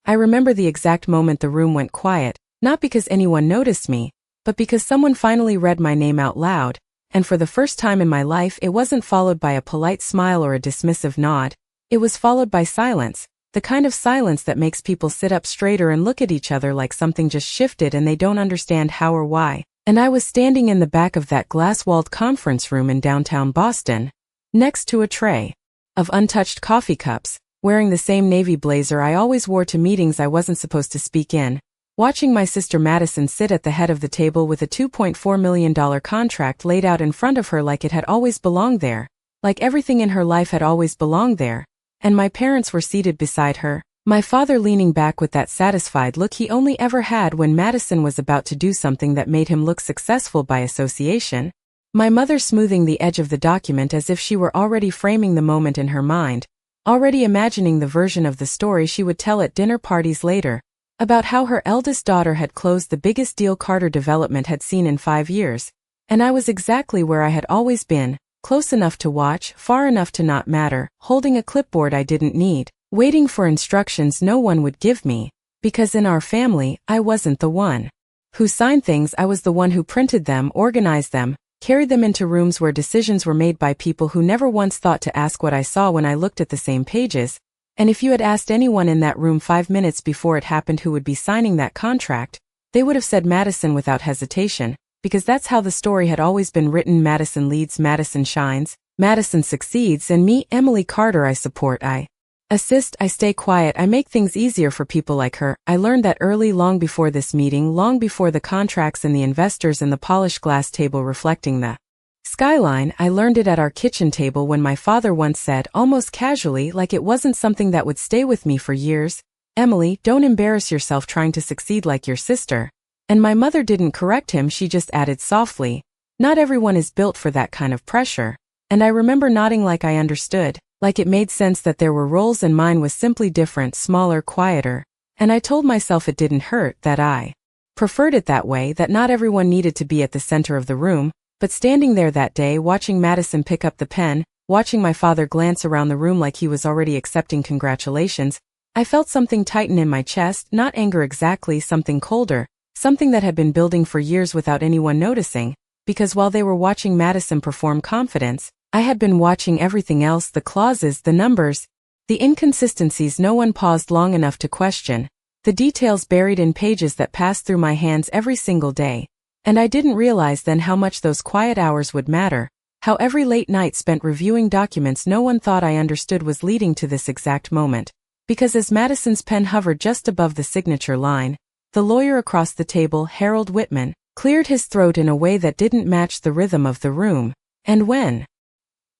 I remember the exact moment the room went quiet, not because anyone noticed me, but because someone finally read my name out loud, and for the first time in my life it wasn't followed by a polite smile or a dismissive nod. It was followed by silence, the kind of silence that makes people sit up straighter and look at each other like something just shifted and they don't understand how or why. And I was standing in the back of that glass-walled conference room in downtown Boston, next to a tray of untouched coffee cups, wearing the same navy blazer I always wore to meetings I wasn't supposed to speak in, watching my sister Madison sit at the head of the table with a $2.4 million contract laid out in front of her like it had always belonged there, like everything in her life had always belonged there, and my parents were seated beside her, my father leaning back with that satisfied look he only ever had when Madison was about to do something that made him look successful by association, my mother smoothing the edge of the document as if she were already framing the moment in her mind, already imagining the version of the story she would tell at dinner parties later, about how her eldest daughter had closed the biggest deal Carter Development had seen in 5 years, and I was exactly where I had always been, close enough to watch, far enough to not matter, holding a clipboard I didn't need, waiting for instructions no one would give me, because in our family, I wasn't the one who signed things. I was the one who printed them, organized them, carried them into rooms where decisions were made by people who never once thought to ask what I saw when I looked at the same pages, and if you had asked anyone in that room 5 minutes before it happened who would be signing that contract, they would have said Madison without hesitation, because that's how the story had always been written. Madison leads, Madison shines, Madison succeeds, and me, Emily Carter, I support, I assist, I stay quiet, I make things easier for people like her. I learned that early, long before this meeting, long before the contracts and the investors and the polished glass table reflecting the skyline. I learned it at our kitchen table when my father once said, almost casually, like it wasn't something that would stay with me for years, Emily, don't embarrass yourself trying to succeed like your sister. And my mother didn't correct him, she just added softly, not everyone is built for that kind of pressure. And I remember nodding like I understood, like it made sense that there were roles and mine was simply different, smaller, quieter. And I told myself it didn't hurt, that I preferred it that way, that not everyone needed to be at the center of the room. But standing there that day, watching Madison pick up the pen, watching my father glance around the room like he was already accepting congratulations, I felt something tighten in my chest, not anger exactly, something colder, something that had been building for years without anyone noticing, because while they were watching Madison perform confidence, I had been watching everything else, the clauses, the numbers, the inconsistencies no one paused long enough to question, the details buried in pages that passed through my hands every single day. And I didn't realize then how much those quiet hours would matter, how every late night spent reviewing documents no one thought I understood was leading to this exact moment. Because as Madison's pen hovered just above the signature line, the lawyer across the table, Harold Whitman, cleared his throat in a way that didn't match the rhythm of the room, and when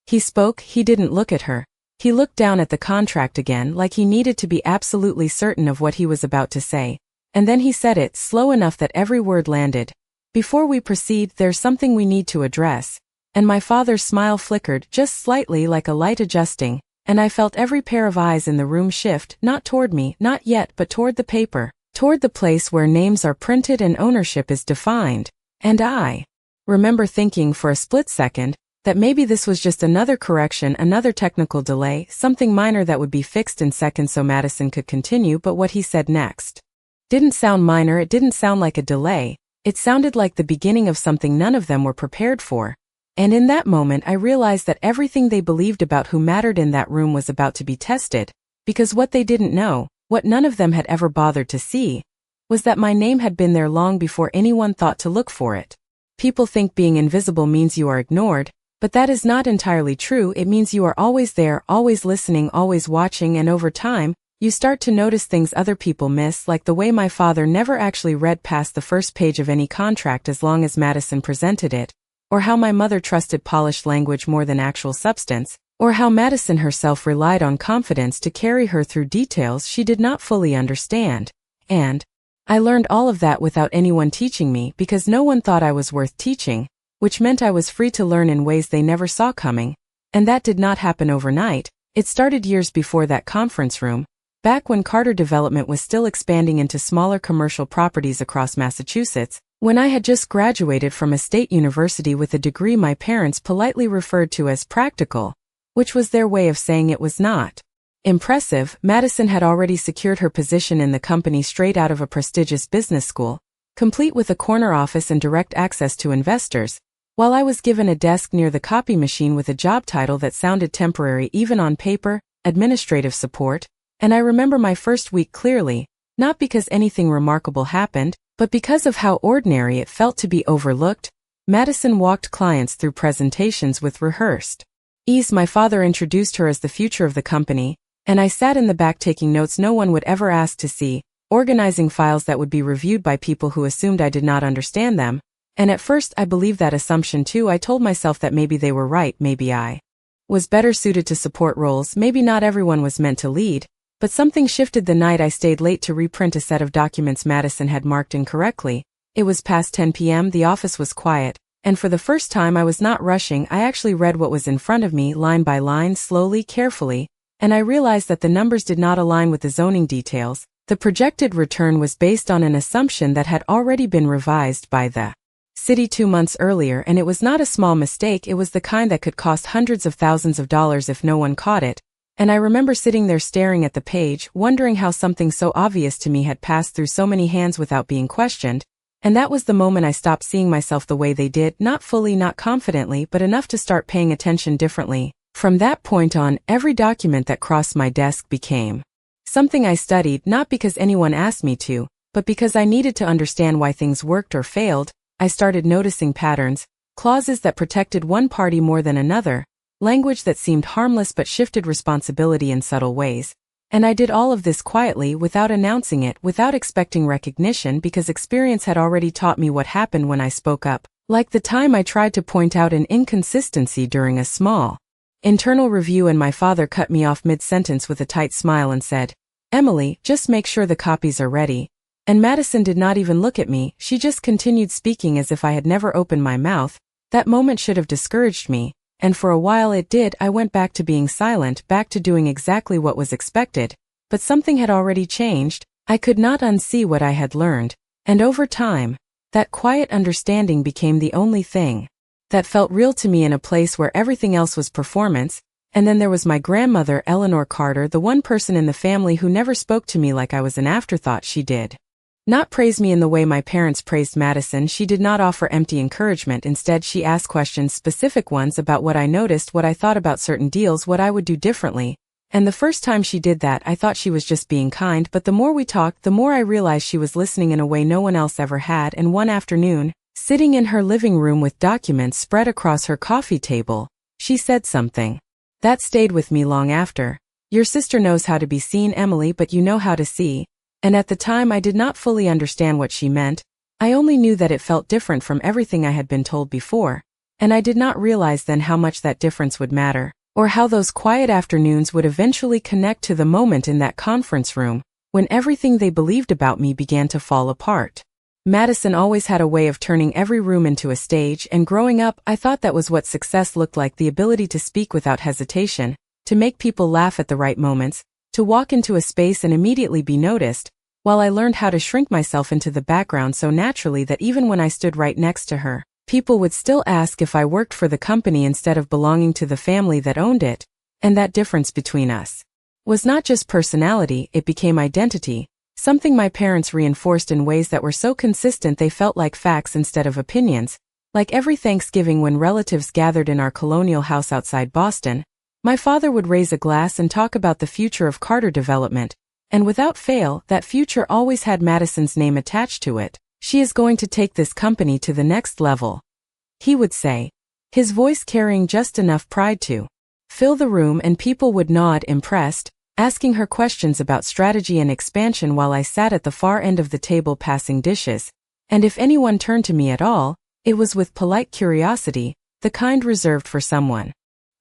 he spoke, he didn't look at her. He looked down at the contract again like he needed to be absolutely certain of what he was about to say, and then he said it slow enough that every word landed. Before we proceed, there's something we need to address. And my father's smile flickered just slightly like a light adjusting, and I felt every pair of eyes in the room shift, not toward me, not yet, but toward the paper, toward the place where names are printed and ownership is defined. And I remember thinking for a split second that maybe this was just another correction, another technical delay, something minor that would be fixed in seconds so Madison could continue. But what he said next didn't sound minor, it didn't sound like a delay. It sounded like the beginning of something none of them were prepared for. And in that moment I realized that everything they believed about who mattered in that room was about to be tested, because what they didn't know, what none of them had ever bothered to see, was that my name had been there long before anyone thought to look for it. People think being invisible means you are ignored, but that is not entirely true. It means you are always there, always listening, always watching, and over time, you start to notice things other people miss, like the way my father never actually read past the first page of any contract as long as Madison presented it, or how my mother trusted polished language more than actual substance, or how Madison herself relied on confidence to carry her through details she did not fully understand. And I learned all of that without anyone teaching me, because no one thought I was worth teaching, which meant I was free to learn in ways they never saw coming. And that did not happen overnight. It started years before that conference room, back when Carter Development was still expanding into smaller commercial properties across Massachusetts, when I had just graduated from a state university with a degree my parents politely referred to as practical, which was their way of saying it was not Impressive, Madison had already secured her position in the company straight out of a prestigious business school, complete with a corner office and direct access to investors, while I was given a desk near the copy machine with a job title that sounded temporary even on paper, administrative support, and I remember my first week clearly, not because anything remarkable happened, but because of how ordinary it felt to be overlooked. Madison walked clients through presentations with rehearsed ease. My father introduced her as the future of the company, and I sat in the back taking notes no one would ever ask to see, organizing files that would be reviewed by people who assumed I did not understand them, and at first I believed that assumption too. I told myself that maybe they were right, maybe I was better suited to support roles, maybe not everyone was meant to lead, but something shifted the night I stayed late to reprint a set of documents Madison had marked incorrectly. It was past 10 p.m., the office was quiet, and for the first time I was not rushing. I actually read what was in front of me line by line, slowly, carefully, and I realized that the numbers did not align with the zoning details. The projected return was based on an assumption that had already been revised by the city 2 months earlier, and it was not a small mistake. It was the kind that could cost hundreds of thousands of dollars if no one caught it, and I remember sitting there staring at the page, wondering how something so obvious to me had passed through so many hands without being questioned, and that was the moment I stopped seeing myself the way they did, not fully, not confidently, but enough to start paying attention differently. From that point on, every document that crossed my desk became something I studied, not because anyone asked me to, but because I needed to understand why things worked or failed. I started noticing patterns, clauses that protected one party more than another, language that seemed harmless but shifted responsibility in subtle ways. And I did all of this quietly, without announcing it, without expecting recognition, because experience had already taught me what happened when I spoke up, like the time I tried to point out an inconsistency during a small internal review and my father cut me off mid-sentence with a tight smile and said, "Emily, just make sure the copies are ready." And Madison did not even look at me, she just continued speaking as if I had never opened my mouth. That moment should have discouraged me, and for a while it did. I went back to being silent, back to doing exactly what was expected, but something had already changed. I could not unsee what I had learned, and over time, that quiet understanding became the only thing that felt real to me in a place where everything else was performance. And then there was my grandmother, Eleanor Carter, the one person in the family who never spoke to me like I was an afterthought. She did not praise me in the way my parents praised Madison. She did not offer empty encouragement. Instead, she asked questions, specific ones, about what I noticed, what I thought about certain deals, what I would do differently. And the first time she did that, I thought she was just being kind, but the more we talked, the more I realized she was listening in a way no one else ever had. And one afternoon, sitting in her living room with documents spread across her coffee table, she said something that stayed with me long after. "Your sister knows how to be seen, Emily, but you know how to see." And at the time I did not fully understand what she meant. I only knew that it felt different from everything I had been told before, and I did not realize then how much that difference would matter, or how those quiet afternoons would eventually connect to the moment in that conference room, when everything they believed about me began to fall apart. Madison always had a way of turning every room into a stage, and growing up, I thought that was what success looked like: the ability to speak without hesitation, to make people laugh at the right moments, to walk into a space and immediately be noticed, while I learned how to shrink myself into the background so naturally that even when I stood right next to her, people would still ask if I worked for the company instead of belonging to the family that owned it. And that difference between us was not just personality, it became identity. Something my parents reinforced in ways that were so consistent they felt like facts instead of opinions. Like every Thanksgiving when relatives gathered in our colonial house outside Boston, my father would raise a glass and talk about the future of Carter Development, and without fail, that future always had Madison's name attached to it. "She is going to take this company to the next level," he would say, his voice carrying just enough pride to fill the room, and people would nod, impressed, asking her questions about strategy and expansion while I sat at the far end of the table passing dishes. And if anyone turned to me at all, it was with polite curiosity, the kind reserved for someone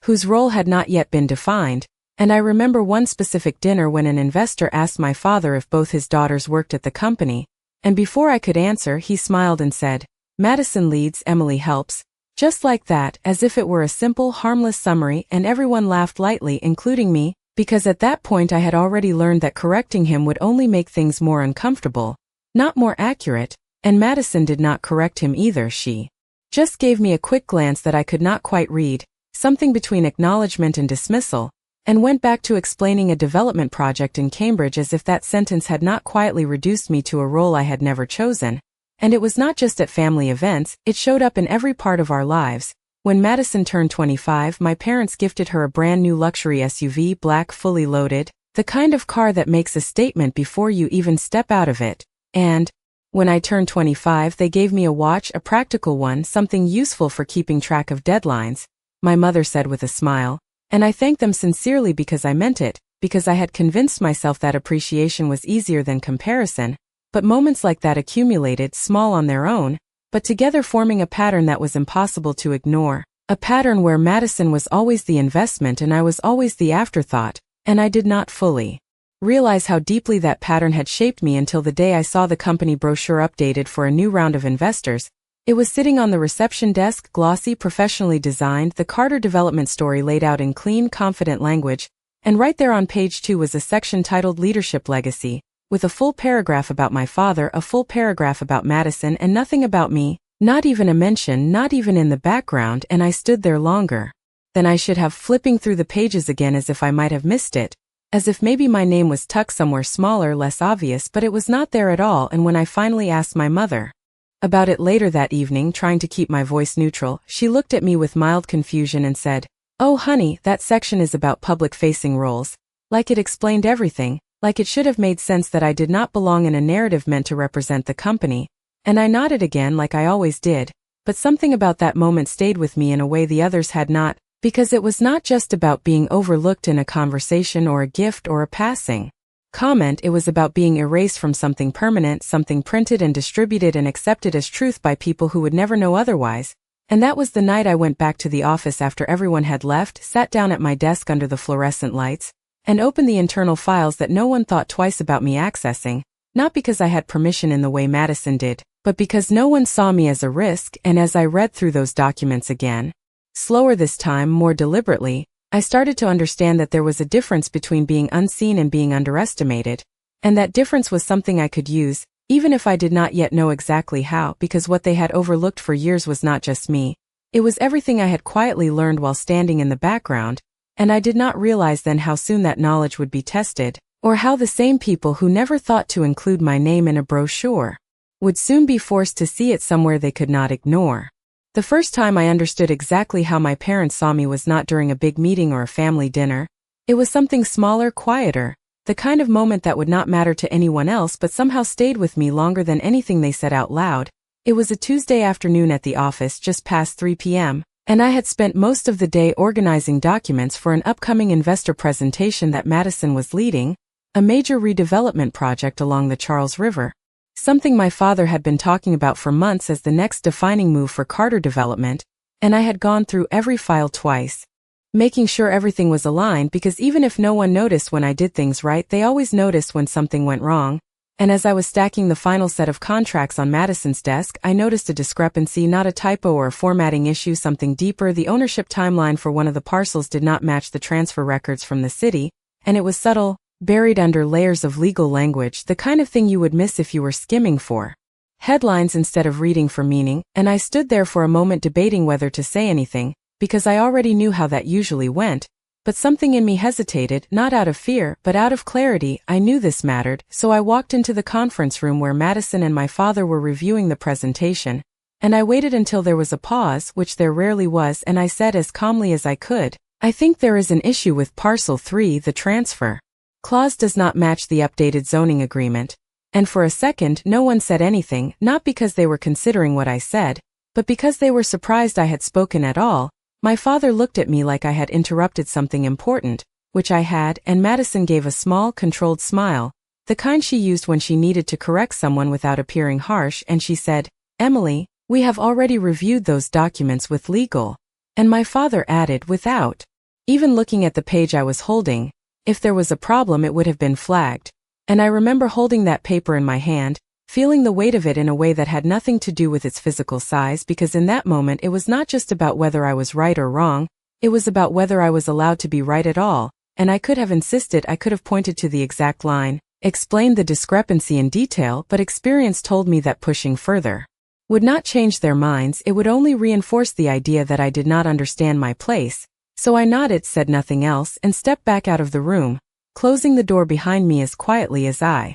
whose role had not yet been defined. And I remember one specific dinner when an investor asked my father if both his daughters worked at the company, and before I could answer, he smiled and said, "Madison leads, Emily helps." Just like that, as if it were a simple, harmless summary, and everyone laughed lightly, including me, because at that point I had already learned that correcting him would only make things more uncomfortable, not more accurate. And Madison did not correct him either. She just gave me a quick glance that I could not quite read, something between acknowledgement and dismissal, and went back to explaining a development project in Cambridge as if that sentence had not quietly reduced me to a role I had never chosen. And it was not just at family events, it showed up in every part of our lives. When Madison turned 25, my parents gifted her a brand new luxury SUV, black, fully loaded, the kind of car that makes a statement before you even step out of it. And when I turned 25, they gave me a watch, a practical one, something useful for keeping track of deadlines, my mother said with a smile. And I thanked them sincerely because I meant it, because I had convinced myself that appreciation was easier than comparison. But moments like that accumulated, small on their own, but together forming a pattern that was impossible to ignore. A pattern where Madison was always the investment and I was always the afterthought, and I did not fully realize how deeply that pattern had shaped me until the day I saw the company brochure updated for a new round of investors. It was sitting on the reception desk, glossy, professionally designed, the Carter development story laid out in clean, confident language, and right there on page 2 was a section titled Leadership Legacy, with a full paragraph about my father, a full paragraph about Madison, and nothing about me, not even a mention, not even in the background, and I stood there longer than I should have, flipping through the pages again as if I might have missed it, as if maybe my name was tucked somewhere smaller, less obvious, but it was not there at all. And when I finally asked my mother about it later that evening, trying to keep my voice neutral, she looked at me with mild confusion and said, "Oh honey, that section is about public-facing roles." Like it explained everything, like it should have made sense that I did not belong in a narrative meant to represent the company. And I nodded again like I always did, but something about that moment stayed with me in a way the others had not, because it was not just about being overlooked in a conversation or a gift or a passing comment. It was about being erased from something permanent, something printed and distributed and accepted as truth by people who would never know otherwise. And that was the night I went back to the office after everyone had left, sat down at my desk under the fluorescent lights, and opened the internal files that no one thought twice about me accessing, not because I had permission in the way Madison did, but because no one saw me as a risk. And as I read through those documents again, slower this time, more deliberately, I started to understand that there was a difference between being unseen and being underestimated, and that difference was something I could use, even if I did not yet know exactly how, because what they had overlooked for years was not just me. It was everything I had quietly learned while standing in the background, and I did not realize then how soon that knowledge would be tested, or how the same people who never thought to include my name in a brochure would soon be forced to see it somewhere they could not ignore. The first time I understood exactly how my parents saw me was not during a big meeting or a family dinner. It was something smaller, quieter, the kind of moment that would not matter to anyone else but somehow stayed with me longer than anything they said out loud. It was a Tuesday afternoon at the office just past 3 p.m., and I had spent most of the day organizing documents for an upcoming investor presentation that Madison was leading, a major redevelopment project along the Charles River. Something my father had been talking about for months as the next defining move for Carter Development, and I had gone through every file twice, making sure everything was aligned, because even if no one noticed when I did things right, they always noticed when something went wrong. And as I was stacking the final set of contracts on Madison's desk, I noticed a discrepancy, not a typo or a formatting issue, something deeper. The ownership timeline for one of the parcels did not match the transfer records from the city, and it was subtle, buried under layers of legal language, the kind of thing you would miss if you were skimming for headlines instead of reading for meaning. And I stood there for a moment debating whether to say anything, because I already knew how that usually went, but something in me hesitated, not out of fear, but out of clarity. I knew this mattered, so I walked into the conference room where Madison and my father were reviewing the presentation, and I waited until there was a pause, which there rarely was, and I said as calmly as I could, "I think there is an issue with Parcel 3, the transfer clause does not match the updated zoning agreement." And for a second no one said anything, not because they were considering what I said, but because they were surprised I had spoken at all. My father looked at me like I had interrupted something important, which I had, and Madison gave a small, controlled smile, the kind she used when she needed to correct someone without appearing harsh, and she said, "Emily, we have already reviewed those documents with legal." And my father added, without even looking at the page I was holding, "If there was a problem it would have been flagged." And I remember holding that paper in my hand, feeling the weight of it in a way that had nothing to do with its physical size, because in that moment it was not just about whether I was right or wrong, it was about whether I was allowed to be right at all. And I could have insisted, I could have pointed to the exact line, explained the discrepancy in detail, but experience told me that pushing further would not change their minds, it would only reinforce the idea that I did not understand my place. So I nodded, said nothing else, and stepped back out of the room, closing the door behind me as quietly as I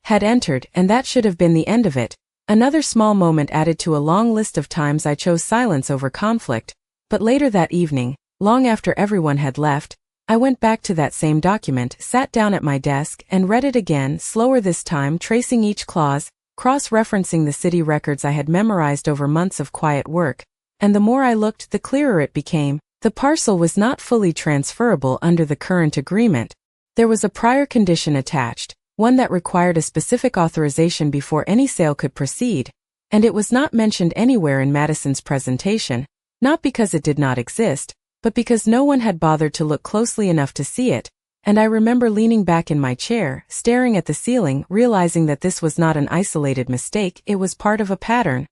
had entered, and that should have been the end of it. Another small moment added to a long list of times I chose silence over conflict, but later that evening, long after everyone had left, I went back to that same document, sat down at my desk, and read it again, slower this time, tracing each clause, cross-referencing the city records I had memorized over months of quiet work, and the more I looked, the clearer it became. The parcel was not fully transferable under the current agreement. There was a prior condition attached, one that required a specific authorization before any sale could proceed, and it was not mentioned anywhere in Madison's presentation, not because it did not exist, but because no one had bothered to look closely enough to see it, and I remember leaning back in my chair, staring at the ceiling, realizing that this was not an isolated mistake, it was part of a pattern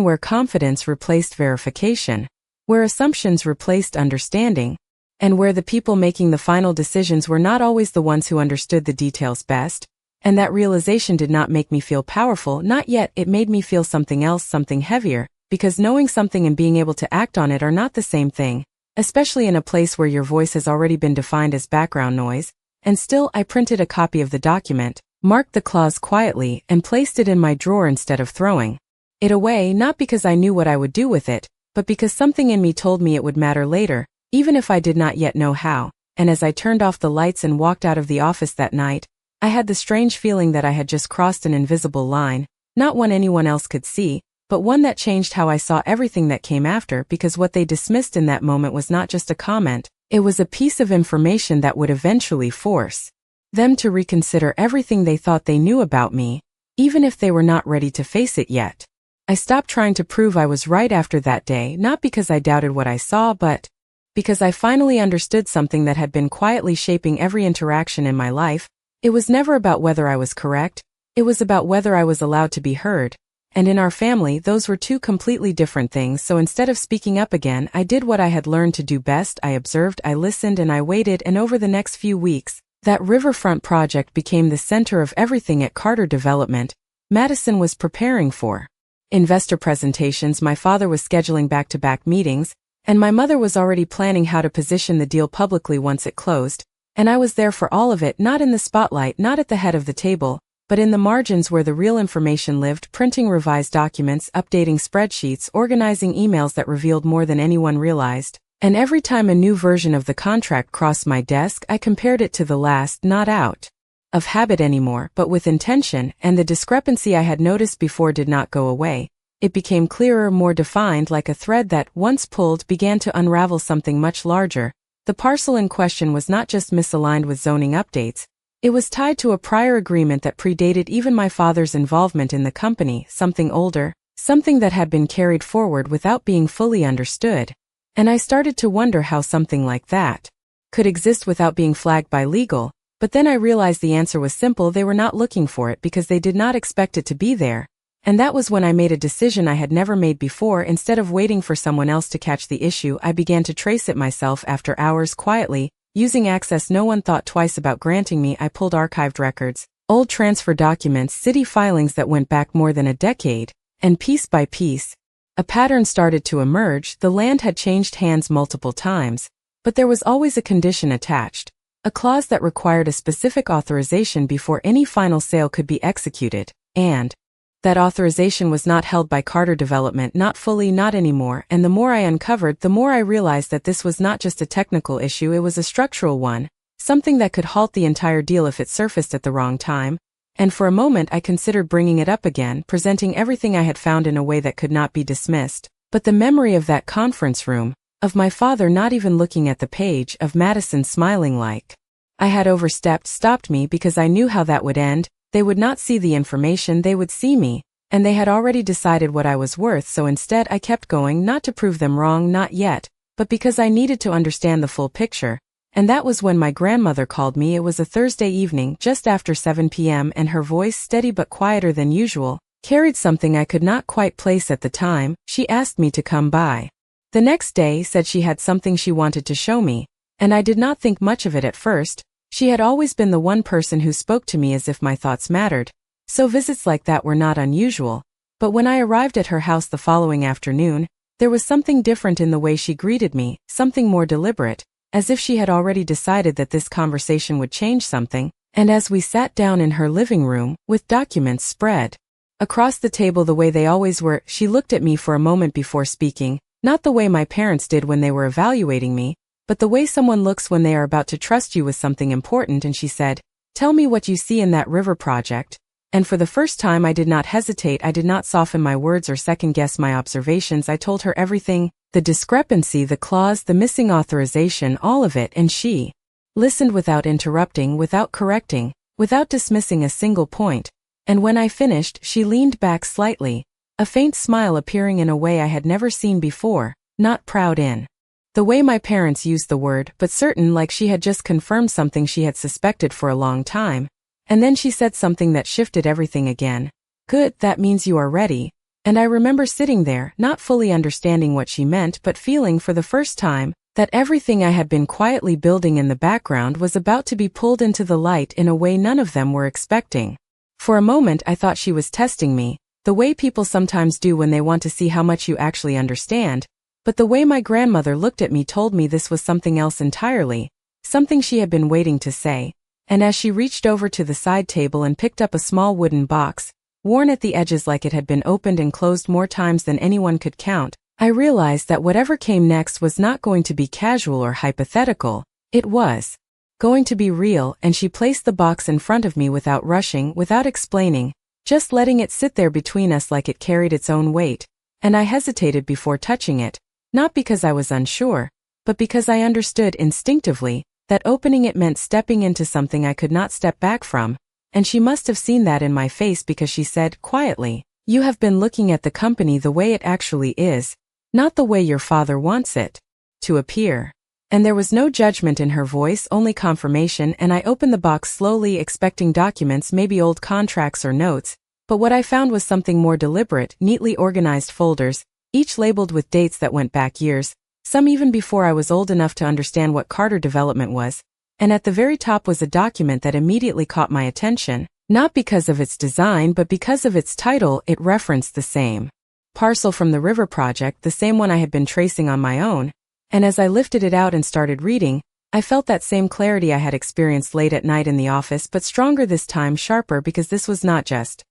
where confidence replaced verification, where assumptions replaced understanding, and where the people making the final decisions were not always the ones who understood the details best. And that realization did not make me feel powerful, not yet. It made me feel something else, something heavier, because knowing something and being able to act on it are not the same thing, especially in a place where your voice has already been defined as background noise. And still, I printed a copy of the document, marked the clause quietly, and placed it in my drawer instead of throwing it away, not because I knew what I would do with it, but because something in me told me it would matter later, even if I did not yet know how. And as I turned off the lights and walked out of the office that night, I had the strange feeling that I had just crossed an invisible line, not one anyone else could see, but one that changed how I saw everything that came after, because what they dismissed in that moment was not just a comment, it was a piece of information that would eventually force them to reconsider everything they thought they knew about me, even if they were not ready to face it yet. I stopped trying to prove I was right after that day, not because I doubted what I saw, but because I finally understood something that had been quietly shaping every interaction in my life. It was never about whether I was correct, it was about whether I was allowed to be heard. And in our family, those were two completely different things, so instead of speaking up again, I did what I had learned to do best. I observed, I listened, and I waited, and over the next few weeks, that riverfront project became the center of everything at Carter Development. Madison was preparing for investor presentations, my father was scheduling back-to-back meetings, and my mother was already planning how to position the deal publicly once it closed, and I was there for all of it, not in the spotlight, not at the head of the table, but in the margins where the real information lived, printing revised documents, updating spreadsheets, organizing emails that revealed more than anyone realized. And every time a new version of the contract crossed my desk, I compared it to the last, not out of habit anymore, but with intention, and the discrepancy I had noticed before did not go away. It became clearer, more defined, like a thread that, once pulled, began to unravel something much larger. The parcel in question was not just misaligned with zoning updates, it was tied to a prior agreement that predated even my father's involvement in the company, something older, something that had been carried forward without being fully understood. And I started to wonder how something like that could exist without being flagged by legal. But then I realized the answer was simple: they were not looking for it because they did not expect it to be there. And that was when I made a decision I had never made before. Instead of waiting for someone else to catch the issue, I began to trace it myself after hours, quietly, using access no one thought twice about granting me. I pulled archived records, old transfer documents, city filings that went back more than a decade, and piece by piece, a pattern started to emerge. The land had changed hands multiple times, but there was always a condition attached. A clause that required a specific authorization before any final sale could be executed, and that authorization was not held by Carter Development, not fully, not anymore. And the more I uncovered, the more I realized that this was not just a technical issue, it was a structural one, something that could halt the entire deal if it surfaced at the wrong time. And for a moment I considered bringing it up again, presenting everything I had found in a way that could not be dismissed. But the memory of that conference room, of my father not even looking at the page, of Madison smiling like I had overstepped, stopped me, because I knew how that would end. They would not see the information, they would see me, and they had already decided what I was worth. So instead I kept going, not to prove them wrong, not yet, but because I needed to understand the full picture. And that was when my grandmother called me. It was a Thursday evening, just after 7 p.m., and her voice, steady but quieter than usual, carried something I could not quite place at the time. She asked me to come by the next day, said she had something she wanted to show me, and I did not think much of it at first. She had always been the one person who spoke to me as if my thoughts mattered, so visits like that were not unusual. But when I arrived at her house the following afternoon, There was something different in the way she greeted me, something more deliberate, as if she had already decided that this conversation would change something, and as we sat down in her living room, with documents spread across the table the way they always were, she looked at me for a moment before speaking, not the way my parents did when they were evaluating me, but the way someone looks when they are about to trust you with something important, and she said, "Tell me what you see in that river project." And for the first time I did not hesitate, I did not soften my words or second-guess my observations. I told her everything, the discrepancy, the clause, the missing authorization, all of it, and she listened without interrupting, without correcting, without dismissing a single point. And when I finished, she leaned back slightly, a faint smile appearing in a way I had never seen before, not proud in the way my parents used the word, but certain, like she had just confirmed something she had suspected for a long time. And then she said something that shifted everything again. "Good, that means you are ready." And I remember sitting there, not fully understanding what she meant, but feeling for the first time that everything I had been quietly building in the background was about to be pulled into the light in a way none of them were expecting. For a moment I thought she was testing me, the way people sometimes do when they want to see how much you actually understand, but the way my grandmother looked at me told me this was something else entirely, something she had been waiting to say. And as she reached over to the side table and picked up a small wooden box, worn at the edges like it had been opened and closed more times than anyone could count, I realized that whatever came next was not going to be casual or hypothetical, it was going to be real. And she placed the box in front of me without rushing, without explaining, just letting it sit there between us like it carried its own weight. And I hesitated before touching it, not because I was unsure, but because I understood instinctively that opening it meant stepping into something I could not step back from, and she must have seen that in my face because she said, quietly, "You have been looking at the company the way it actually is, not the way your father wants it to appear." And there was no judgment in her voice, only confirmation, and I opened the box slowly, expecting documents, maybe old contracts or notes, but what I found was something more deliberate, neatly organized folders, each labeled with dates that went back years, some even before I was old enough to understand what Carter Development was, and at the very top was a document that immediately caught my attention, not because of its design but because of its title. It referenced the same parcel from the River Project, the same one I had been tracing on my own, and as I lifted it out and started reading, I felt that same clarity I had experienced late at night in the office, but stronger this time, sharper, because this was not just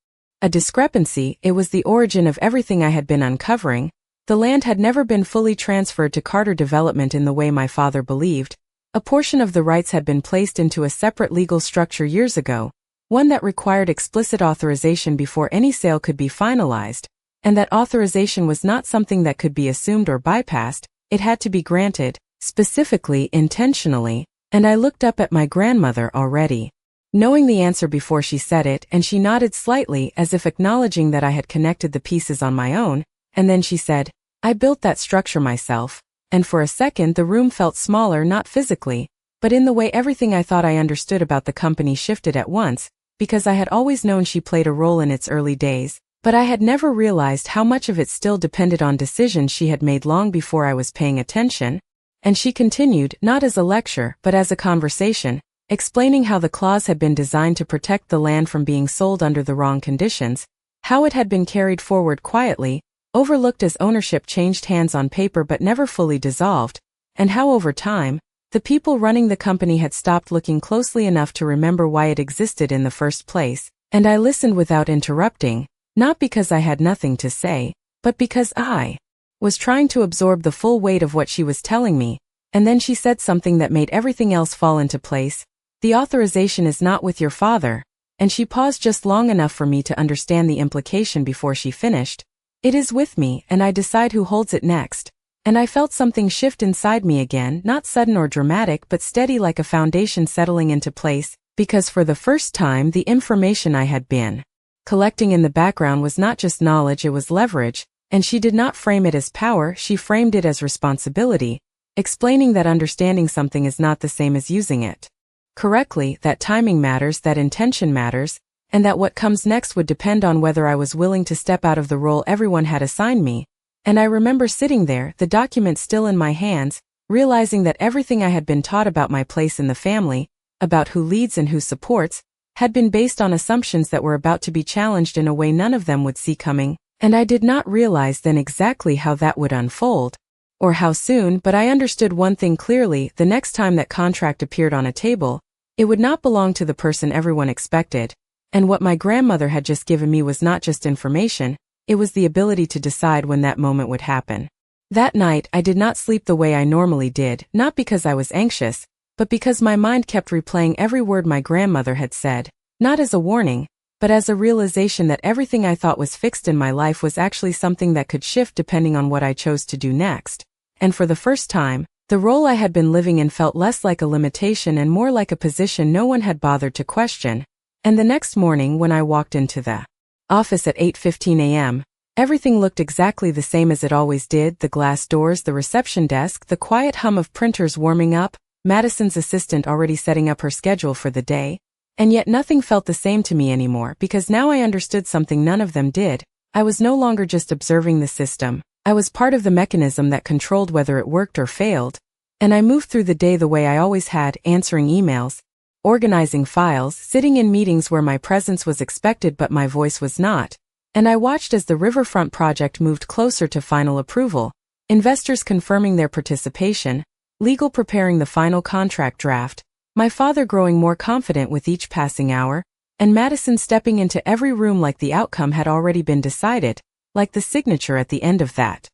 a discrepancy, it was the origin of everything I had been uncovering. The land had never been fully transferred to Carter Development in the way my father believed. A portion of the rights had been placed into a separate legal structure years ago, one that required explicit authorization before any sale could be finalized, and that authorization was not something that could be assumed or bypassed. It had to be granted, specifically, intentionally, and I looked up at my grandmother already, knowing the answer before she said it, and she nodded slightly as if acknowledging that I had connected the pieces on my own. And then she said, "I built that structure myself," and for a second the room felt smaller, not physically, but in the way everything I thought I understood about the company shifted at once, because I had always known she played a role in its early days, but I had never realized how much of it still depended on decisions she had made long before I was paying attention. And she continued, not as a lecture, but as a conversation, explaining how the clause had been designed to protect the land from being sold under the wrong conditions, how it had been carried forward quietly, overlooked as ownership changed hands on paper but never fully dissolved, and how over time, the people running the company had stopped looking closely enough to remember why it existed in the first place. And I listened without interrupting, not because I had nothing to say, but because I was trying to absorb the full weight of what she was telling me. And then she said something that made everything else fall into place. "The authorization is not with your father," and she paused just long enough for me to understand the implication before she finished. "It is with me, and I decide who holds it next." And I felt something shift inside me again, not sudden or dramatic but steady, like a foundation settling into place, because for the first time the information I had been collecting in the background was not just knowledge, it was leverage, and she did not frame it as power, she framed it as responsibility, explaining that understanding something is not the same as using it correctly, that timing matters, that intention matters, and that what comes next would depend on whether I was willing to step out of the role everyone had assigned me. And I remember sitting there, the document still in my hands, realizing that everything I had been taught about my place in the family, about who leads and who supports, had been based on assumptions that were about to be challenged in a way none of them would see coming. And I did not realize then exactly how that would unfold, or how soon, but I understood one thing clearly: the next time that contract appeared on a table, it would not belong to the person everyone expected, and what my grandmother had just given me was not just information, it was the ability to decide when that moment would happen. That night, I did not sleep the way I normally did, not because I was anxious, but because my mind kept replaying every word my grandmother had said, not as a warning, but as a realization that everything I thought was fixed in my life was actually something that could shift depending on what I chose to do next. And for the first time, the role I had been living in felt less like a limitation and more like a position no one had bothered to question. And the next morning when I walked into the office at 8:15 a.m., everything looked exactly the same as it always did: the glass doors, the reception desk, the quiet hum of printers warming up, Madison's assistant already setting up her schedule for the day. And yet nothing felt the same to me anymore, because now I understood something none of them did. I was no longer just observing the system. I was part of the mechanism that controlled whether it worked or failed. And I moved through the day the way I always had, answering emails, organizing files, sitting in meetings where my presence was expected but my voice was not. And I watched as the Riverfront project moved closer to final approval, investors confirming their participation, legal preparing the final contract draft, my father growing more confident with each passing hour, and Madison stepping into every room like the outcome had already been decided, like the signature at the end of that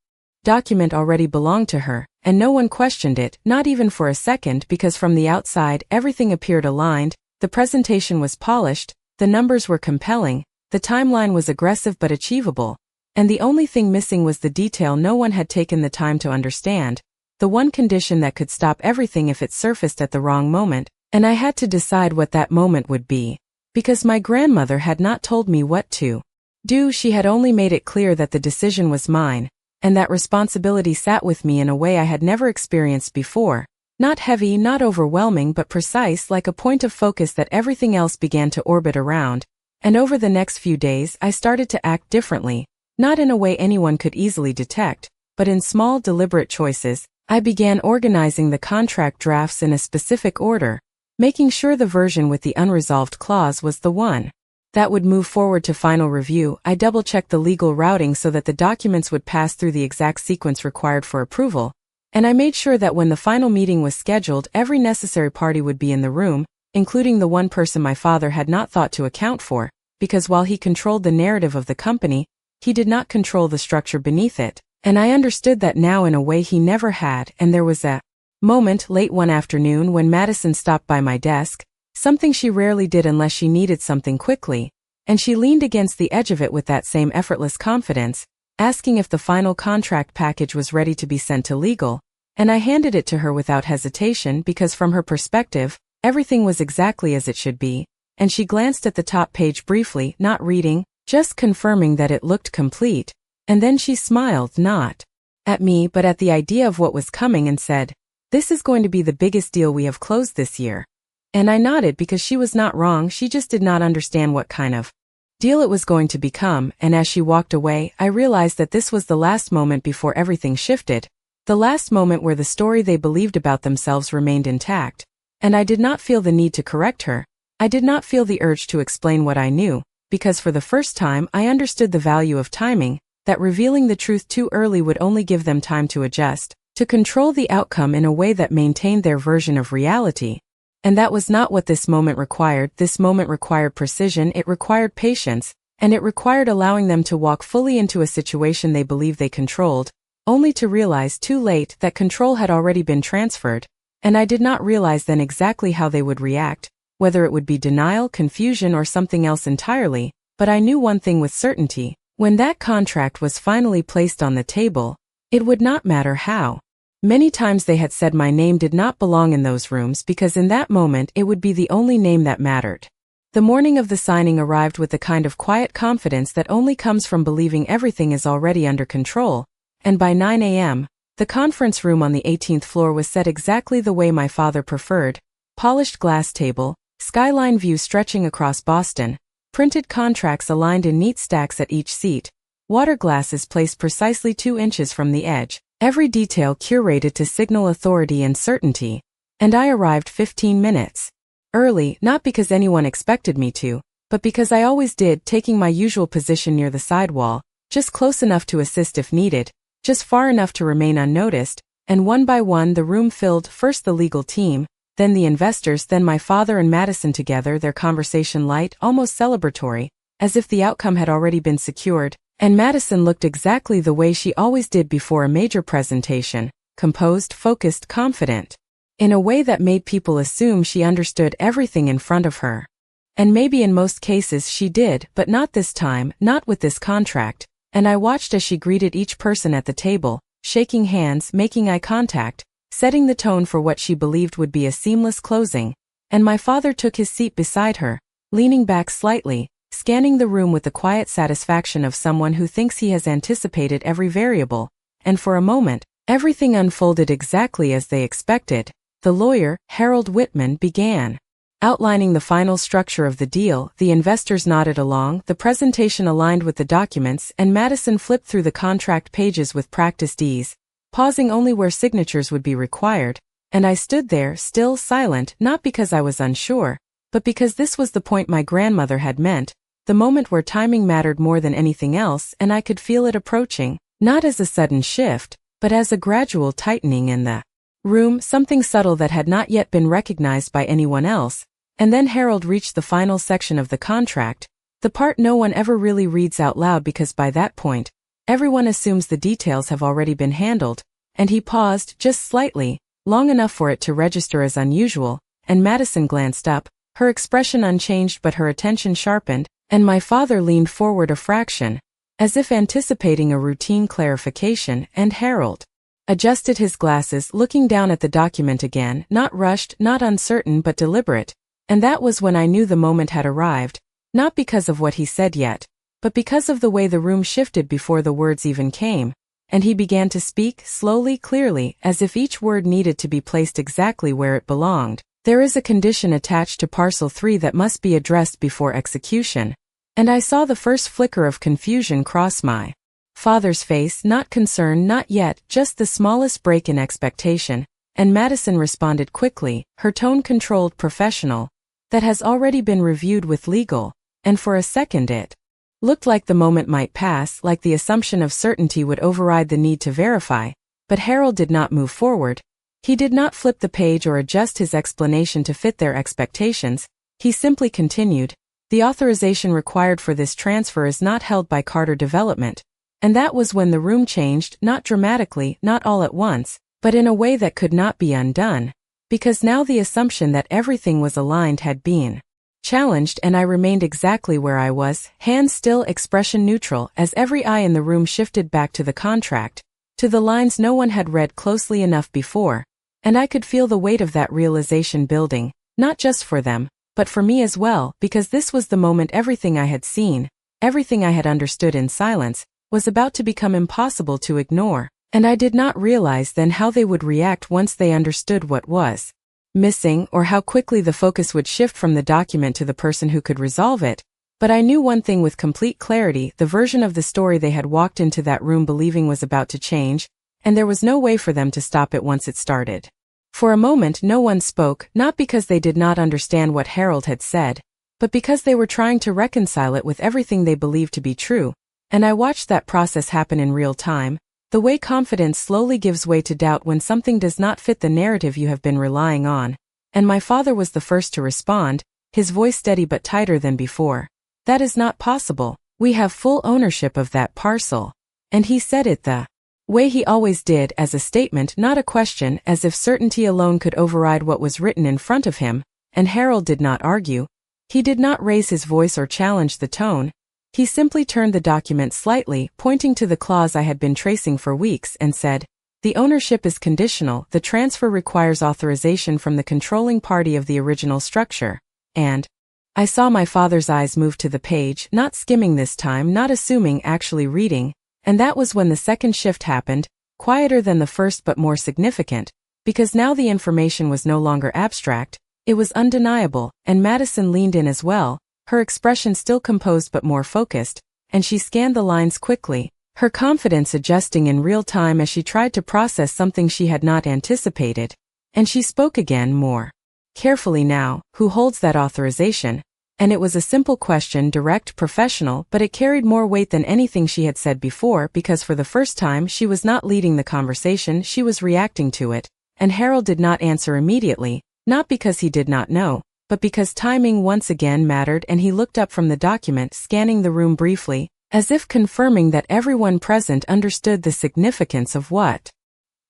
document already belonged to her, and no one questioned it, not even for a second, because from the outside everything appeared aligned, the presentation was polished, the numbers were compelling, the timeline was aggressive but achievable, and the only thing missing was the detail no one had taken the time to understand, the one condition that could stop everything if it surfaced at the wrong moment, and I had to decide what that moment would be. Because my grandmother had not told me what to do, she had only made it clear that the decision was mine, and that responsibility sat with me in a way I had never experienced before, not heavy, not overwhelming, but precise, like a point of focus that everything else began to orbit around. And over the next few days I started to act differently, not in a way anyone could easily detect, but in small, deliberate choices. I began organizing the contract drafts in a specific order, making sure the version with the unresolved clause was the one that would move forward to final review. I double-checked the legal routing so that the documents would pass through the exact sequence required for approval, and I made sure that when the final meeting was scheduled, every necessary party would be in the room, including the one person my father had not thought to account for, because while he controlled the narrative of the company, he did not control the structure beneath it. And I understood that now in a way he never had. And there was a moment late one afternoon when Madison stopped by my desk, something she rarely did unless she needed something quickly, and she leaned against the edge of it with that same effortless confidence, asking if the final contract package was ready to be sent to legal, and I handed it to her without hesitation because from her perspective, everything was exactly as it should be, and she glanced at the top page briefly, not reading, just confirming that it looked complete. And then she smiled, not at me but at the idea of what was coming, and said, "This is going to be the biggest deal we have closed this year." And I nodded because she was not wrong, she just did not understand what kind of deal it was going to become, and as she walked away, I realized that this was the last moment before everything shifted, the last moment where the story they believed about themselves remained intact. And I did not feel the need to correct her. I did not feel the urge to explain what I knew, because for the first time I understood the value of timing, that revealing the truth too early would only give them time to adjust, to control the outcome in a way that maintained their version of reality. And that was not what this moment required. This moment required precision, it required patience, and it required allowing them to walk fully into a situation they believed they controlled, only to realize too late that control had already been transferred. And I did not realize then exactly how they would react, whether it would be denial, confusion, or something else entirely, but I knew one thing with certainty. When that contract was finally placed on the table, it would not matter how many times they had said my name did not belong in those rooms, because in that moment it would be the only name that mattered. The morning of the signing arrived with the kind of quiet confidence that only comes from believing everything is already under control, and by 9 a.m., the conference room on the 18th floor was set exactly the way my father preferred: polished glass table, skyline view stretching across Boston, printed contracts aligned in neat stacks at each seat, water glasses placed precisely 2 inches from the edge, every detail curated to signal authority and certainty. And I arrived 15 minutes early, not because anyone expected me to, but because I always did, taking my usual position near the sidewall, just close enough to assist if needed, just far enough to remain unnoticed, and one by one the room filled, first the legal team, then the investors, then my father and Madison together, their conversation light, almost celebratory, as if the outcome had already been secured, and Madison looked exactly the way she always did before a major presentation, composed, focused, confident, in a way that made people assume she understood everything in front of her. And maybe in most cases she did, but not this time, not with this contract, and I watched as she greeted each person at the table, shaking hands, making eye contact, setting the tone for what she believed would be a seamless closing, and my father took his seat beside her, leaning back slightly, scanning the room with the quiet satisfaction of someone who thinks he has anticipated every variable, and for a moment, everything unfolded exactly as they expected. The lawyer, Harold Whitman, began outlining the final structure of the deal. The investors nodded along, the presentation aligned with the documents, and Madison flipped through the contract pages with practiced ease, pausing only where signatures would be required, and I stood there, still silent, not because I was unsure, but because this was the point my grandmother had meant, the moment where timing mattered more than anything else, and I could feel it approaching, not as a sudden shift, but as a gradual tightening in the room, something subtle that had not yet been recognized by anyone else. And then Harold reached the final section of the contract, the part no one ever really reads out loud because by that point, everyone assumes the details have already been handled, and he paused, just slightly, long enough for it to register as unusual, and Madison glanced up, her expression unchanged but her attention sharpened, and my father leaned forward a fraction, as if anticipating a routine clarification, and Harold adjusted his glasses, looking down at the document again, not rushed, not uncertain but deliberate, and that was when I knew the moment had arrived, not because of what he said yet, but because of the way the room shifted before the words even came, and he began to speak, slowly, clearly, as if each word needed to be placed exactly where it belonged. There is a condition attached to Parcel 3 that must be addressed before execution, and I saw the first flicker of confusion cross my father's face, not concern, not yet, just the smallest break in expectation, and Madison responded quickly, her tone controlled, professional, that has already been reviewed with legal, and for a second it looked like the moment might pass, like the assumption of certainty would override the need to verify, but Harold did not move forward. He did not flip the page or adjust his explanation to fit their expectations. He simply continued, "The authorization required for this transfer is not held by Carter Development." And that was when the room changed, not dramatically, not all at once, but in a way that could not be undone, because now the assumption that everything was aligned had been challenged, and I remained exactly where I was, hands still, expression neutral, as every eye in the room shifted back to the contract, to the lines no one had read closely enough before, and I could feel the weight of that realization building, not just for them, but for me as well, because this was the moment everything I had seen, everything I had understood in silence, was about to become impossible to ignore, and I did not realize then how they would react once they understood what was missing, or how quickly the focus would shift from the document to the person who could resolve it. But I knew one thing with complete clarity: the version of the story they had walked into that room believing was about to change, and there was no way for them to stop it once it started. For a moment no one spoke, not because they did not understand what Harold had said, but because they were trying to reconcile it with everything they believed to be true, and I watched that process happen in real time, the way confidence slowly gives way to doubt when something does not fit the narrative you have been relying on. And my father was the first to respond, his voice steady but tighter than before. "That is not possible. We have full ownership of that parcel." And he said it the way he always did, as a statement, not a question, as if certainty alone could override what was written in front of him, and Harold did not argue. He did not raise his voice or challenge the tone. He simply turned the document slightly, pointing to the clause I had been tracing for weeks, and said, "The ownership is conditional. The transfer requires authorization from the controlling party of the original structure." And I saw my father's eyes move to the page, not skimming this time, not assuming, actually reading, and that was when the second shift happened, quieter than the first but more significant, because now the information was no longer abstract, it was undeniable, and Madison leaned in as well, her expression still composed but more focused, and she scanned the lines quickly, her confidence adjusting in real time as she tried to process something she had not anticipated. And she spoke again, more carefully now. "Who holds that authorization?" And it was a simple question, direct, professional, but it carried more weight than anything she had said before because for the first time she was not leading the conversation, she was reacting to it. And Harold did not answer immediately, not because he did not know, but because timing once again mattered, and he looked up from the document, scanning the room briefly, as if confirming that everyone present understood the significance of what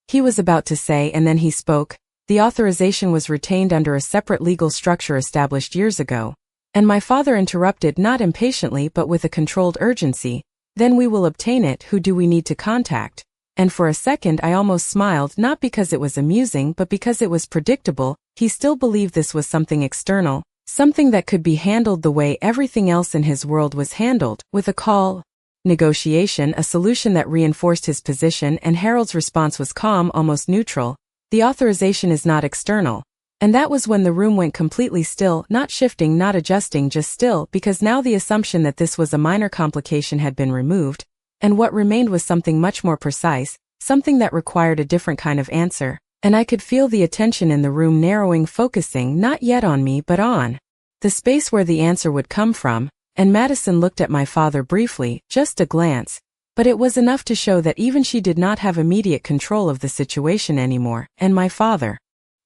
he was about to say, and then he spoke. The authorization was retained under a separate legal structure established years ago. And my father interrupted, not impatiently but with a controlled urgency. Then we will obtain it. Who do we need to contact? And for a second I almost smiled, not because it was amusing but because it was predictable. He still believed this was something external, something that could be handled the way everything else in his world was handled, with a call. Negotiation, a solution that reinforced his position, and Harold's response was calm, almost neutral. The authorization is not external. And that was when the room went completely still, not shifting, not adjusting, just still, because now the assumption that this was a minor complication had been removed, and what remained was something much more precise, something that required a different kind of answer. And I could feel the attention in the room narrowing, focusing not yet on me but on the space where the answer would come from. And Madison looked at my father briefly, just a glance, but it was enough to show that even she did not have immediate control of the situation anymore. And my father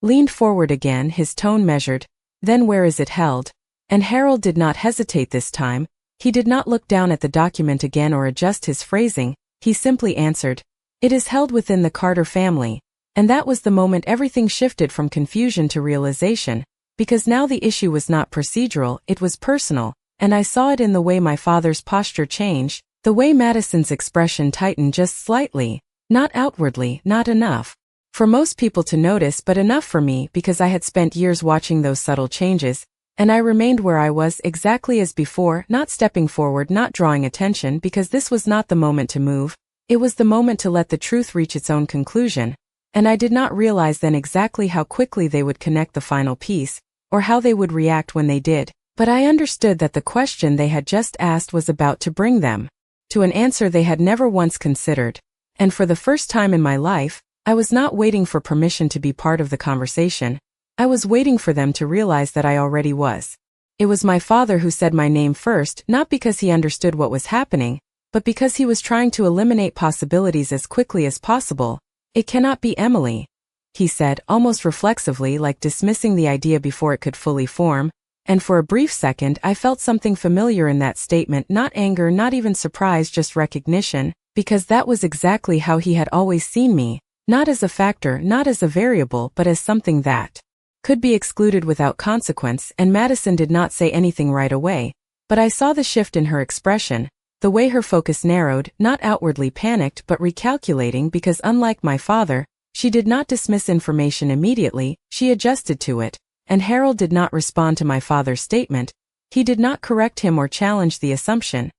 leaned forward again, his tone measured. Then where is it held? And Harold did not hesitate this time. He did not look down at the document again or adjust his phrasing. He simply answered, "It is held within the Carter family." And that was the moment everything shifted from confusion to realization, because now the issue was not procedural, it was personal, and I saw it in the way my father's posture changed, the way Madison's expression tightened just slightly, not outwardly, not enough for most people to notice, but enough for me because I had spent years watching those subtle changes, and I remained where I was exactly as before, not stepping forward, not drawing attention, because this was not the moment to move, it was the moment to let the truth reach its own conclusion. And I did not realize then exactly how quickly they would connect the final piece, or how they would react when they did, but I understood that the question they had just asked was about to bring them to an answer they had never once considered. And for the first time in my life, I was not waiting for permission to be part of the conversation. I was waiting for them to realize that I already was. It was my father who said my name first, not because he understood what was happening, but because he was trying to eliminate possibilities as quickly as possible. "It cannot be Emily," he said, almost reflexively, like dismissing the idea before it could fully form, and for a brief second I felt something familiar in that statement, not anger, not even surprise, just recognition, because that was exactly how he had always seen me, not as a factor, not as a variable, but as something that could be excluded without consequence. And Madison did not say anything right away, but I saw the shift in her expression, the way her focus narrowed, not outwardly panicked but recalculating, because unlike my father, she did not dismiss information immediately, she adjusted to it. And Harold did not respond to my father's statement. He did not correct him or challenge the assumption.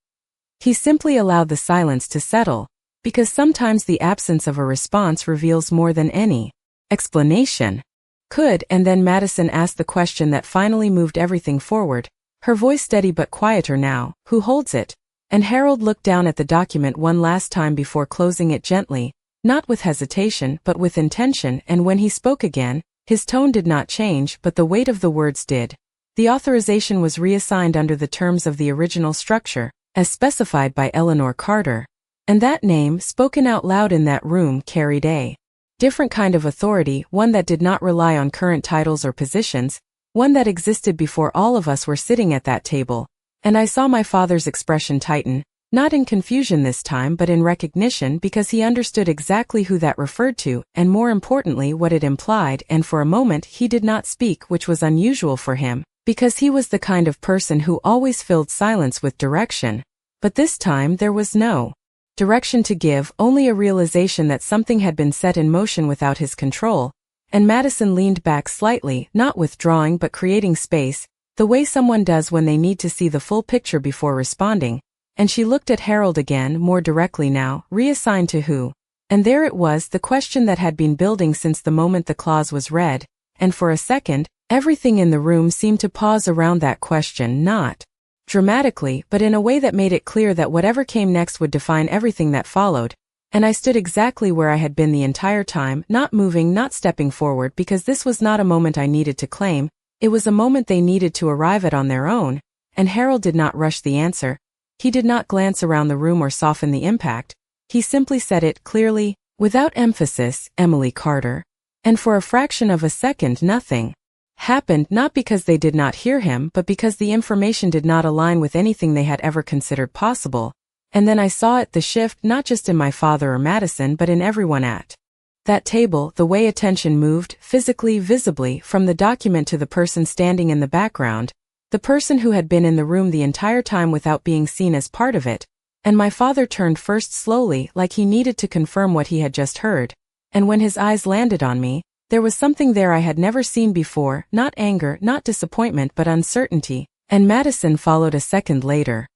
He simply allowed the silence to settle, because sometimes the absence of a response reveals more than any explanation could. And then Madison asked the question that finally moved everything forward, her voice steady but quieter now. "Who holds it?" And Harold looked down at the document one last time before closing it gently, not with hesitation but with intention, and when he spoke again, his tone did not change, but the weight of the words did. The authorization was reassigned under the terms of the original structure, as specified by Eleanor Carter. And that name, spoken out loud in that room, carried a different kind of authority, one that did not rely on current titles or positions, one that existed before all of us were sitting at that table. And I saw my father's expression tighten, not in confusion this time but in recognition, because he understood exactly who that referred to, and more importantly what it implied. And for a moment he did not speak, which was unusual for him, because he was the kind of person who always filled silence with direction. But this time there was no direction to give, only a realization that something had been set in motion without his control. And Madison leaned back slightly, not withdrawing but creating space, the way someone does when they need to see the full picture before responding. And she looked at Harold again, more directly now, reassigned to who. And there it was, the question that had been building since the moment the clause was read, and for a second, everything in the room seemed to pause around that question, not dramatically, but in a way that made it clear that whatever came next would define everything that followed. And I stood exactly where I had been the entire time, not moving, not stepping forward, because this was not a moment I needed to claim, it was a moment they needed to arrive at on their own. and Harold did not rush the answer. He did not glance around the room or soften the impact. He simply said it clearly, without emphasis, Emily Carter. And for a fraction of a second nothing happened, not because they did not hear him, but because the information did not align with anything they had ever considered possible. And then I saw it, the shift, not just in my father or Madison, but in everyone at that table, the way attention moved, physically, visibly, from the document to the person standing in the background, the person who had been in the room the entire time without being seen as part of it. And my father turned first slowly, like he needed to confirm what he had just heard. And when his eyes landed on me, there was something there I had never seen before, not anger, not disappointment, but uncertainty. And Madison followed a second later.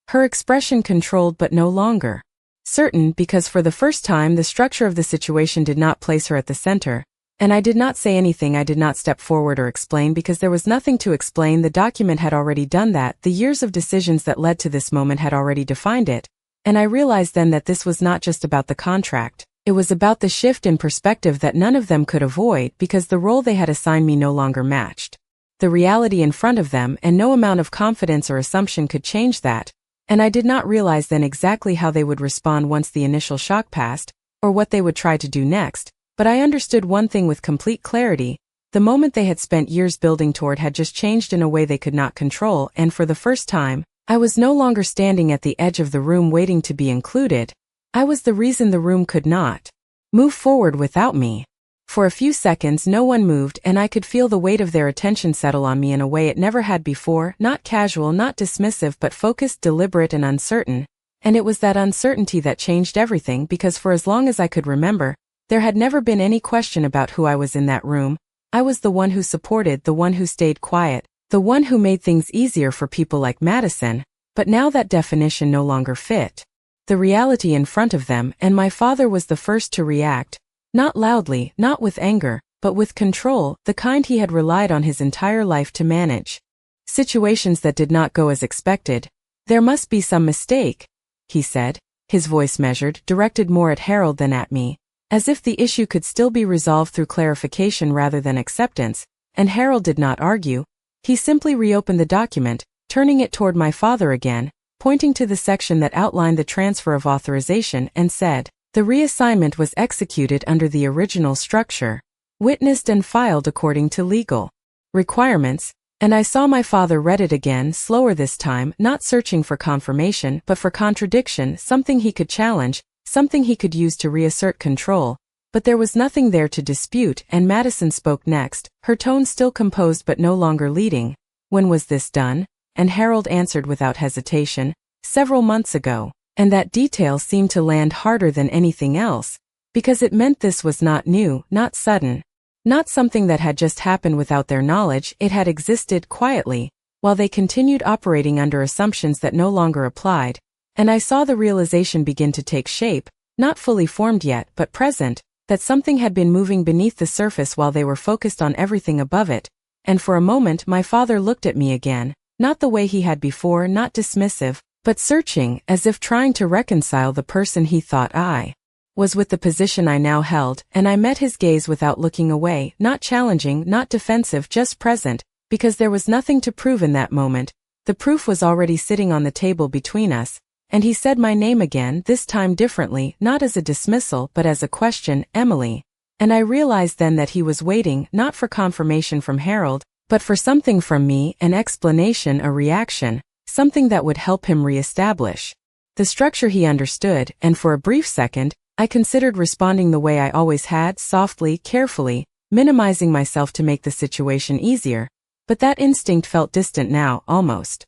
Her expression controlled but no longer certain, because for the first time the structure of the situation did not place her at the center. And I did not say anything, I did not step forward or explain, because there was nothing to explain. The document had already done that, the years of decisions that led to this moment had already defined it. And I realized then that this was not just about the contract. It was about the shift in perspective that none of them could avoid, because the role they had assigned me no longer matched the reality in front of them, and no amount of confidence or assumption could change that. And I did not realize then exactly how they would respond once the initial shock passed, or what they would try to do next, but I understood one thing with complete clarity. The moment they had spent years building toward had just changed in a way they could not control, and for the first time, I was no longer standing at the edge of the room waiting to be included. I was the reason the room could not move forward without me. For a few seconds no one moved, and I could feel the weight of their attention settle on me in a way it never had before, not casual, not dismissive, but focused, deliberate, and uncertain. And it was that uncertainty that changed everything, because for as long as I could remember, there had never been any question about who I was in that room. I was the one who supported, the one who stayed quiet, the one who made things easier for people like Madison. But now that definition no longer fit the reality in front of them, and my father was the first to react. Not loudly, not with anger, but with control, the kind he had relied on his entire life to manage situations that did not go as expected. "There must be some mistake," he said, his voice measured, directed more at Harold than at me, as if the issue could still be resolved through clarification rather than acceptance. And Harold did not argue. He simply reopened the document, turning it toward my father again, pointing to the section that outlined the transfer of authorization, and said, "The reassignment was executed under the original structure, witnessed and filed according to legal requirements." And I saw my father read it again, slower this time, not searching for confirmation, but for contradiction, something he could challenge, something he could use to reassert control. But there was nothing there to dispute, and Madison spoke next, her tone still composed but no longer leading. "When was this done?" And Harold answered without hesitation, "Several months ago." And that detail seemed to land harder than anything else, because it meant this was not new, not sudden, not something that had just happened without their knowledge. It had existed quietly, while they continued operating under assumptions that no longer applied. And I saw the realization begin to take shape, not fully formed yet, but present, that something had been moving beneath the surface while they were focused on everything above it. And for a moment my father looked at me again, not the way he had before, not dismissive, but searching, as if trying to reconcile the person he thought I was with the position I now held. And I met his gaze without looking away, not challenging, not defensive, just present, because there was nothing to prove in that moment. The proof was already sitting on the table between us. And he said my name again, this time differently, not as a dismissal but as a question, "Emily." And I realized then that he was waiting, not for confirmation from Harold, but for something from me, an explanation, a reaction, something that would help him reestablish the structure he understood. And for a brief second, I considered responding the way I always had, softly, carefully, minimizing myself to make the situation easier. But that instinct felt distant now, almost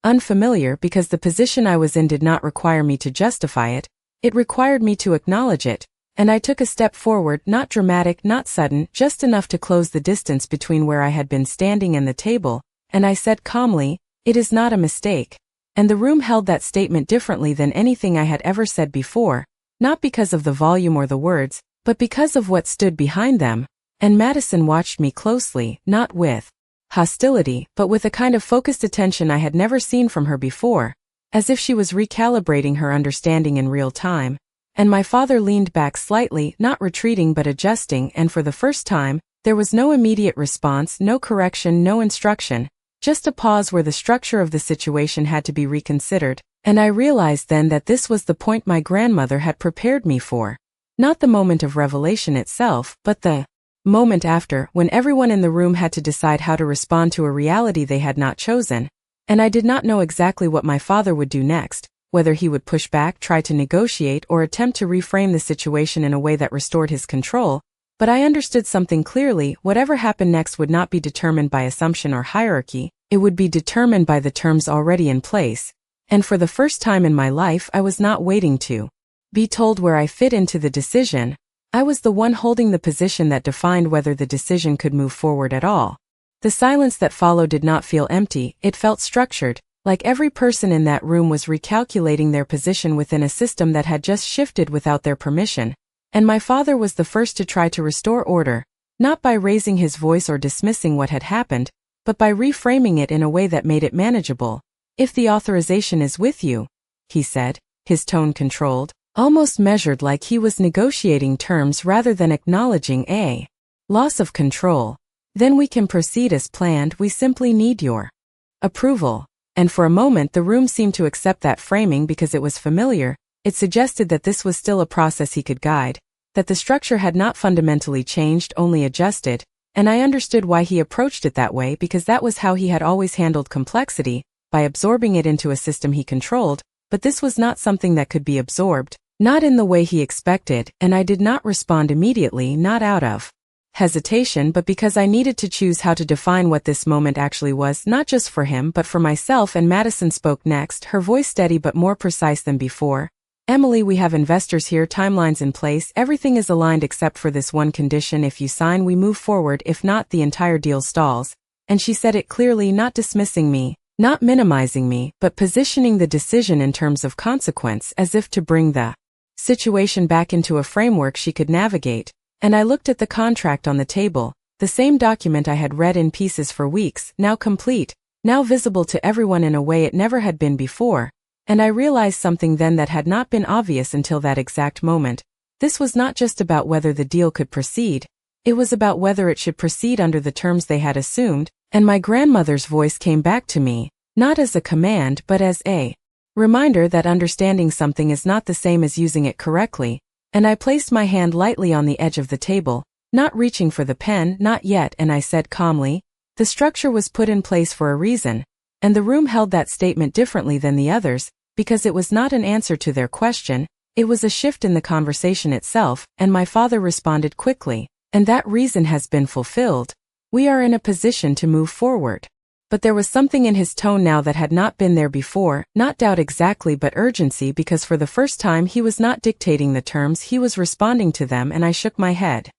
unfamiliar, because the position I was in did not require me to justify it. It required me to acknowledge it. And I took a step forward, not dramatic, not sudden, just enough to close the distance between where I had been standing and the table. And I said calmly, "It is not a mistake." And the room held that statement differently than anything I had ever said before, not because of the volume or the words, but because of what stood behind them. And Madison watched me closely, not with hostility, but with a kind of focused attention I had never seen from her before, as if she was recalibrating her understanding in real time. And my father leaned back slightly, not retreating but adjusting, and for the first time, there was no immediate response, no correction, no instruction. Just a pause where the structure of the situation had to be reconsidered, and I realized then that this was the point my grandmother had prepared me for. Not the moment of revelation itself, but the moment after, when everyone in the room had to decide how to respond to a reality they had not chosen. And I did not know exactly what my father would do next, whether he would push back, try to negotiate, or attempt to reframe the situation in a way that restored his control. But I understood something clearly: whatever happened next would not be determined by assumption or hierarchy, it would be determined by the terms already in place. And for the first time in my life, I was not waiting to be told where I fit into the decision. I was the one holding the position that defined whether the decision could move forward at all. The silence that followed did not feel empty, it felt structured, like every person in that room was recalculating their position within a system that had just shifted without their permission. And my father was the first to try to restore order, not by raising his voice or dismissing what had happened, but by reframing it in a way that made it manageable. "If the authorization is with you," he said, his tone controlled, almost measured, like he was negotiating terms rather than acknowledging a loss of control, "then we can proceed as planned. We simply need your approval." And for a moment the room seemed to accept that framing because it was familiar. It suggested that this was still a process he could guide, that the structure had not fundamentally changed, only adjusted, and I understood why he approached it that way, because that was how he had always handled complexity, by absorbing it into a system he controlled. But this was not something that could be absorbed, not in the way he expected, and I did not respond immediately, not out of hesitation, but because I needed to choose how to define what this moment actually was, not just for him but for myself. And Madison spoke next, her voice steady but more precise than before. "Emily, we have investors here, timelines in place, everything is aligned except for this one condition. If you sign, we move forward; if not, the entire deal stalls." And she said it clearly, not dismissing me, not minimizing me, but positioning the decision in terms of consequence, as if to bring the situation back into a framework she could navigate. And I looked at the contract on the table, the same document I had read in pieces for weeks, now complete, now visible to everyone in a way it never had been before. And I realized something then that had not been obvious until that exact moment. This was not just about whether the deal could proceed, it was about whether it should proceed under the terms they had assumed. And my grandmother's voice came back to me, not as a command but as a reminder that understanding something is not the same as using it correctly. And I placed my hand lightly on the edge of the table, not reaching for the pen, not yet, and I said calmly, "The structure was put in place for a reason." And the room held that statement differently than the others, because it was not an answer to their question, it was a shift in the conversation itself. And my father responded quickly, "And that reason has been fulfilled. We are in a position to move forward." But there was something in his tone now that had not been there before, not doubt exactly but urgency, because for the first time he was not dictating the terms, he was responding to them. And I shook my head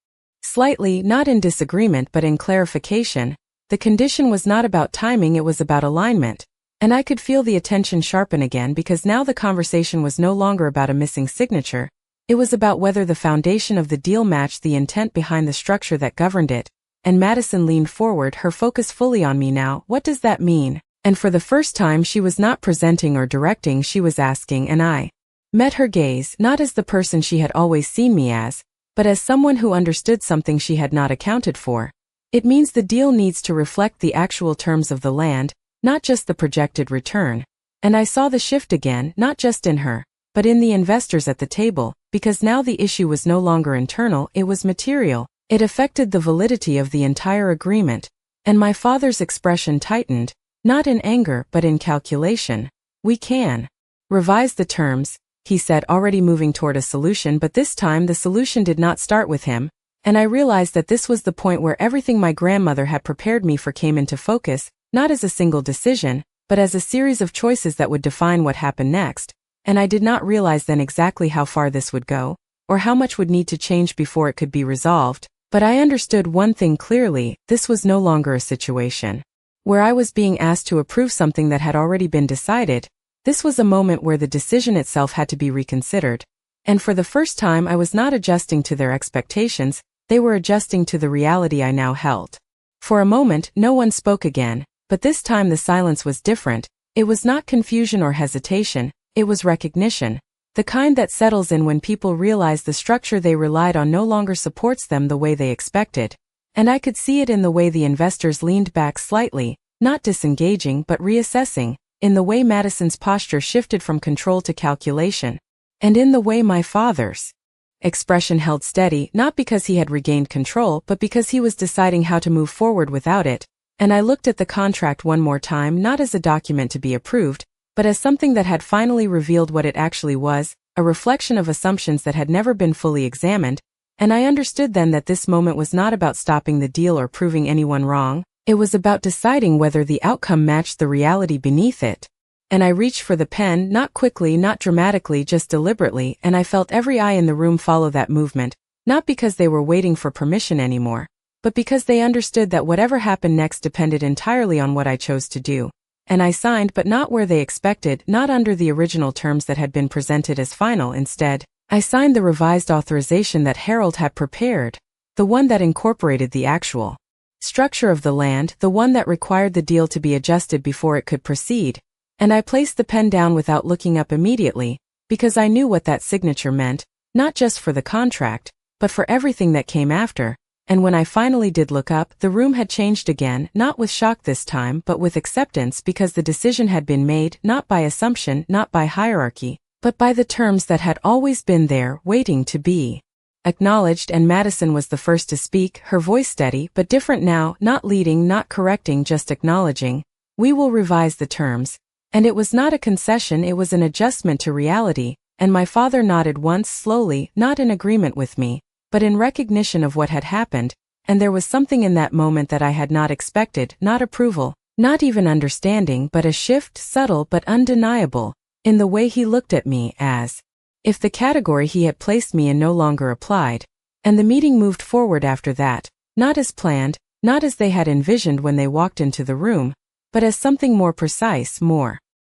slightly, not in disagreement but in clarification. The condition was not about timing, it was about alignment. And I could feel the attention sharpen again, because now the conversation was no longer about a missing signature. It was about whether the foundation of the deal matched the intent behind the structure that governed it. And Madison leaned forward, her focus fully on me now. "What does that mean?" And for the first time she was not presenting or directing, she was asking, and I met her gaze, not as the person she had always seen me as, but as someone who understood something she had not accounted for. "It means the deal needs to reflect the actual terms of the land, not just the projected return." And I saw the shift again, not just in her, but in the investors at the table, because now the issue was no longer internal, it was material. It affected the validity of the entire agreement. And my father's expression tightened, not in anger but in calculation. "We can revise the terms," he said, already moving toward a solution. But this time the solution did not start with him, and I realized that this was the point where everything my grandmother had prepared me for came into focus, not as a single decision, but as a series of choices that would define what happened next. And I did not realize then exactly how far this would go, or how much would need to change before it could be resolved. But I understood one thing clearly: this was no longer a situation where I was being asked to approve something that had already been decided. This was a moment where the decision itself had to be reconsidered. And for the first time I was not adjusting to their expectations, they were adjusting to the reality I now held. For a moment no one spoke again, but this time the silence was different. It was not confusion or hesitation, it was recognition. The kind that settles in when people realize the structure they relied on no longer supports them the way they expected. And I could see it in the way the investors leaned back slightly, not disengaging but reassessing, in the way Madison's posture shifted from control to calculation, and in the way my father's expression held steady, not because he had regained control but because he was deciding how to move forward without it. And I looked at the contract one more time, not as a document to be approved, but as something that had finally revealed what it actually was, a reflection of assumptions that had never been fully examined, and I understood then that this moment was not about stopping the deal or proving anyone wrong. It was about deciding whether the outcome matched the reality beneath it. And I reached for the pen, not quickly, not dramatically, just deliberately, and I felt every eye in the room follow that movement, not because they were waiting for permission anymore, but because they understood that whatever happened next depended entirely on what I chose to do. And I signed, but not where they expected, not under the original terms that had been presented as final. Instead, I signed the revised authorization that Harold had prepared, the one that incorporated the actual structure of the land, the one that required the deal to be adjusted before it could proceed. And I placed the pen down without looking up immediately, because I knew what that signature meant, not just for the contract, but for everything that came after. And when I finally did look up, the room had changed again, not with shock this time, but with acceptance, because the decision had been made, not by assumption, not by hierarchy, but by the terms that had always been there, waiting to be acknowledged. And Madison was the first to speak, her voice steady, but different now, not leading, not correcting, just acknowledging. We will revise the terms. And it was not a concession, it was an adjustment to reality, and my father nodded once slowly, not in agreement with me, but in recognition of what had happened, and there was something in that moment that I had not expected, not approval, not even understanding, but a shift, subtle but undeniable, in the way he looked at me, as if the category he had placed me in no longer applied. And the meeting moved forward after that, not as planned, not as they had envisioned when they walked into the room, but as something more precise, more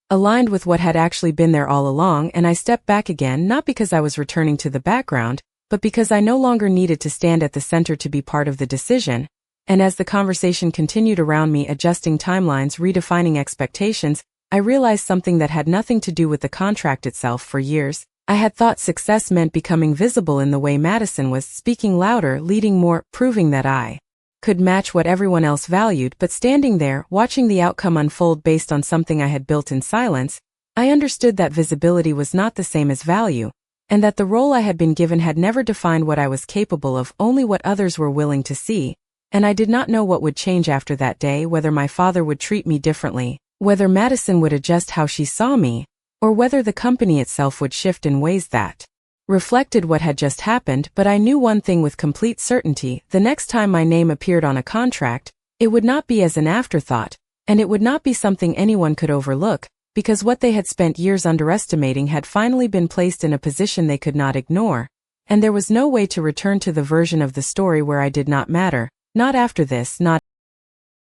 aligned with what had actually been there all along. And I stepped back again, not because I was returning to the background, but because I no longer needed to stand at the center to be part of the decision. And as the conversation continued around me, adjusting timelines, redefining expectations, I realized something that had nothing to do with the contract itself. For years, I had thought success meant becoming visible in the way Madison was, speaking louder, leading more, proving that I could match what everyone else valued. But standing there, watching the outcome unfold based on something I had built in silence, I understood that visibility was not the same as value, and that the role I had been given had never defined what I was capable of, only what others were willing to see. And I did not know what would change after that day, whether my father would treat me differently, whether Madison would adjust how she saw me, or whether the company itself would shift in ways that reflected what had just happened. But I knew one thing with complete certainty: the next time my name appeared on a contract, it would not be as an afterthought, and it would not be something anyone could overlook, because what they had spent years underestimating had finally been placed in a position they could not ignore, and there was no way to return to the version of the story where I did not matter, not after this, not